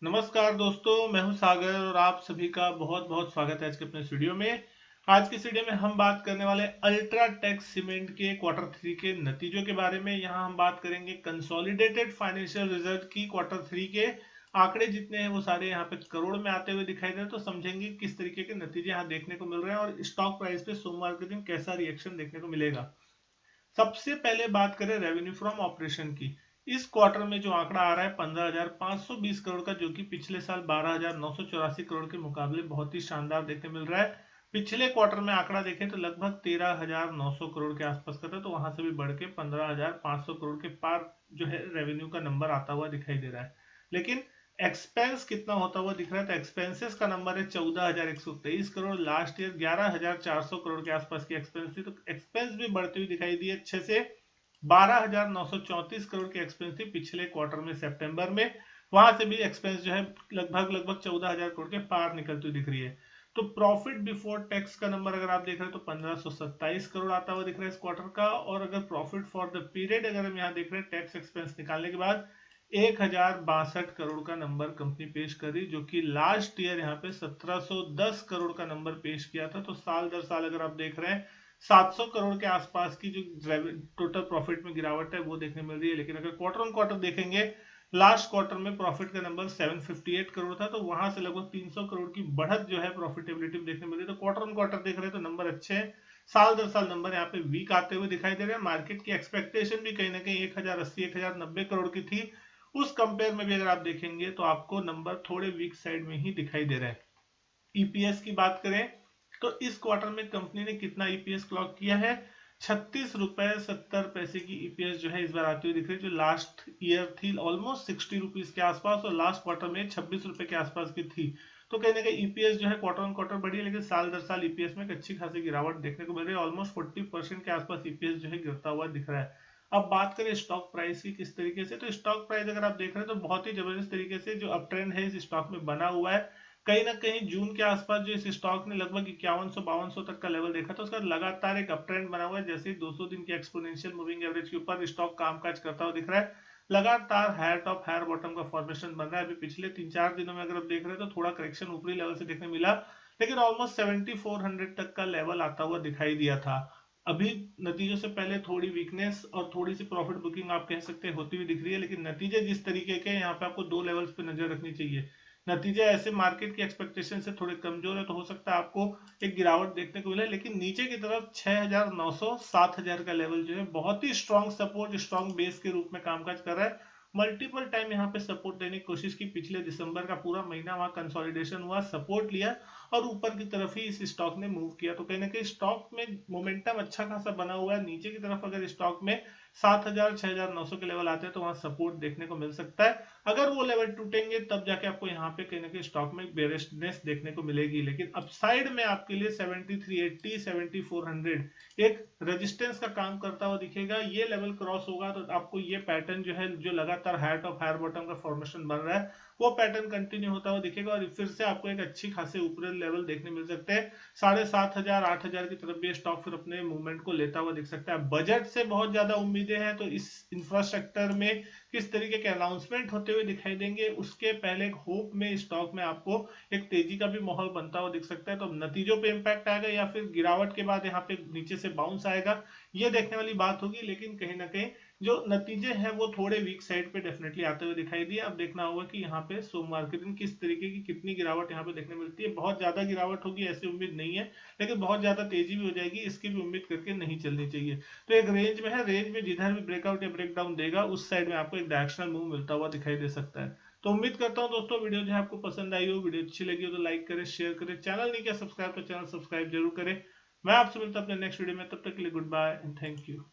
नमस्कार दोस्तों, मैं हूं सागर और आप सभी का बहुत बहुत स्वागत है आज के अपने इस वीडियो में। आज की इस वीडियो में हम बात करने वाले अल्ट्राटेक सीमेंट के क्वार्टर 3 के नतीजों के बारे में। यहां हम बात करेंगे कंसोलिडेटेड फाइनेंशियल रिजल्ट की क्वार्टर 3 के आंकड़े जितने हैं वो सारे यहाँ पे करोड़ में आते हुए दिखाई दे रहे हैं, तो समझेंगे किस तरीके के नतीजे यहाँ देखने को मिल रहे हैं और स्टॉक प्राइस पे सोमवार के दिन कैसा रिएक्शन देखने को मिलेगा। सबसे पहले बात करें रेवेन्यू फ्रॉम ऑपरेशन की। इस क्वार्टर में जो आंकड़ा आ रहा है 15,520 करोड़ का, जो कि पिछले साल 12,984 करोड़ के मुकाबले बहुत ही शानदार देखने मिल रहा है। पिछले क्वार्टर में आंकड़ा देखें तो लगभग 13,900 करोड़ के आसपास का था, तो वहां से भी बढ़ के 15,500 करोड़ के पार जो है रेवेन्यू का नंबर आता हुआ दिखाई दे रहा है। लेकिन एक्सपेंस कितना होता हुआ दिख रहा है, तो एक्सपेंसेस का नंबर है 14,123 करोड़। लास्ट ईयर 11,400 करोड़ के आसपास की एक्सपेंस थी, तो एक्सपेंस भी बढ़ती हुई दिखाई दी अच्छे से। 12,934 करोड़ की एक्सपेंस थी पिछले क्वार्टर में सितंबर में, वहां से भी एक्सपेंस जो है लगभग 14,000 करोड़ के पार निकलती हुई दिख रही है। तो प्रॉफिट बिफोर टैक्स का नंबर अगर आप देख रहे हैं तो 1527 करोड़ आता हुआ दिख रहा है इस क्वार्टर का। और अगर प्रॉफिट फॉर द पीरियड अगर हम यहाँ देख रहे हैं टैक्स एक्सपेंस निकालने के बाद 1,062 करोड़ का नंबर कंपनी पेश कर रही, जो कि लास्ट ईयर यहाँ पे 1,710 करोड़ का नंबर पेश किया था। तो साल दर साल अगर आप देख रहे हैं 700 करोड़ के आसपास की जो टोटल प्रॉफिट में गिरावट है वो देखने मिल रही है। लेकिन अगर क्वार्टर ऑन क्वार्टर देखेंगे, लास्ट क्वार्टर में प्रॉफिट का नंबर 758 करोड़ था, तो वहां से लगभग 300 करोड़ की बढ़त जो है प्रॉफिटेबिलिटी में देखने मिल रही है। तो क्वार्टर ऑन क्वार्टर देख रहे हैं तो नंबर अच्छे हैं, साल दर साल नंबर यहाँ पे वीक आते हुए दिखाई दे रहे हैं। मार्केट की एक्सपेक्टेशन भी कहीं ना कहीं 1,080 1,090 करोड़ की थी, उस कंपेयर में भी अगर आप देखेंगे तो आपको नंबर थोड़े वीक साइड में ही दिखाई दे रहा है। ईपीएस की बात करें तो इस क्वार्टर में कंपनी ने कितना ईपीएस क्लॉक किया है, 36 रुपए 70 पैसे की ईपीएस जो है इस बार आती हुई दिख रही है, जो लास्ट ईयर थी ऑलमोस्ट 60 रुपीज के आसपास और लास्ट क्वार्टर में 26 रुपए के आसपास की थी। तो कहीं ना कहीं ईपीएस जो है क्वार्टर ऑन क्वार्टर बढ़ी है, लेकिन साल दर साल ईपीएस में एक अच्छी खासी गिरावट देखने को मिल रही है। ऑलमोस्ट 40% के आसपास ईपीएस जो है गिरता हुआ दिख रहा है। अब बात करें स्टॉक प्राइस की किस तरीके से, तो स्टॉक प्राइस अगर आप देख रहे हैं तो बहुत ही जबरदस्त तरीके से जो अप ट्रेंड है इस स्टॉक में बना हुआ है। कहीं ना कहीं जून के आसपास जो इस स्टॉक ने लगभग 5100-5200 तक का लेवल देखा, तो उसका लगातार एक अप ट्रेंड बना हुआ है। जैसे ही 200 दिन की एक्सपोनेंशियल मूविंग एवरेज के ऊपर स्टॉक कामकाज करता हुआ दिख रहा है, लगातार हायर टॉप हायर बॉटम का फॉर्मेशन बन रहा है। अभी पिछले 3-4 दिनों में अगर आप देख रहे हैं तो थोड़ा करेक्शन ऊपरी लेवल से देखने मिला, लेकिन ऑलमोस्ट 7400 तक का लेवल आता हुआ दिखाई दिया था। अभी नतीजों से पहले थोड़ी वीकनेस और थोड़ी सी प्रॉफिट बुकिंग आप कह सकते हैं होती हुई दिख रही है, लेकिन नतीजे जिस तरीके के यहाँ पे आपको दो लेवल्स पे नजर रखनी चाहिए। नतीजे ऐसे मार्केट की एक्सपेक्टेशन से थोड़े कमजोर है, तो हो सकता है आपको एक गिरावट देखने को मिले, लेकिन नीचे की तरफ 6,900 7,000 का लेवल जो है बहुत ही स्ट्रॉन्ग सपोर्ट स्ट्रॉन्ग बेस के रूप में कामकाज कर रहा है। मल्टीपल टाइम यहाँ पे सपोर्ट देने की कोशिश की, पिछले दिसंबर का पूरा महीना वहां कंसोलिडेशन हुआ, सपोर्ट लिया और ऊपर की तरफ ही इस स्टॉक ने मूव किया। तो कहीं ना कहीं स्टॉक में मोमेंटम अच्छा खासा बना हुआ है। नीचे की तरफ अगर स्टॉक में 7,000 6,900 के लेवल आते हैं तो वहां सपोर्ट देखने को मिल सकता है। अगर वो लेवल टूटेंगे तब जाके आपको यहाँ पे कहीं ना कहीं स्टॉक में बेरिशनेस देखने को मिलेगी। लेकिन अपसाइड में आपके लिए 7380 7400 एक रेजिस्टेंस का काम करता हुआ दिखेगा। ये लेवल क्रॉस होगा तो आपको ये पैटर्न जो है, जो लगातार हायर टॉप हायर बॉटम का फॉर्मेशन बन रहा है, वो पैटर्न कंटिन्यू होता हुआ दिखेगा और फिर से आपको एक अच्छी खासे ऊपरी लेवल देखने मिल सकते हैं। 7,500 8,000 की तरफ भी स्टॉक फिर अपने मूवमेंट को लेता हुआ दिख सकता है। बजट से बहुत ज्यादा उम्मीदें हैं, तो इस इंफ्रास्ट्रक्चर में किस तरीके के अनाउंसमेंट होते हुए दिखाई देंगे उसके पहले एक होप में स्टॉक में आपको एक तेजी का भी माहौल बनता हुआ दिख सकता है। तो नतीजों पे इंपैक्ट आएगा या फिर गिरावट के बाद यहाँ पे नीचे से बाउंस आएगा, ये देखने वाली बात होगी। लेकिन कहीं ना कहीं जो नतीजे हैं वो थोड़े वीक साइड पे डेफिनेटली आते हुए दिखाई दिए। अब देखना होगा कि यहाँ पे सोमवार के दिन किस तरीके की कितनी गिरावट यहाँ पे देखने मिलती है। बहुत ज्यादा गिरावट होगी ऐसी उम्मीद नहीं है, लेकिन बहुत ज्यादा तेजी भी हो जाएगी इसकी भी उम्मीद करके नहीं चलनी चाहिए। तो एक रेंज में है, रेंज में जिधर भी ब्रेकआउट या ब्रेकडाउन देगा उस साइड में आपको एक डायरेक्शनल मूव मिलता हुआ दिखाई दे सकता है। तो उम्मीद करता हूं दोस्तों वीडियो जो है आपको पसंद आई हो। वीडियो अच्छी लगी हो तो लाइक करें, शेयर करें, चैनल नहीं किया सब्सक्राइब तो चैनल सब्सक्राइब जरूर करें। मैं आपसे मिलता हूं अपने नेक्स्ट वीडियो में, तब तक के लिए goodbye and thank you.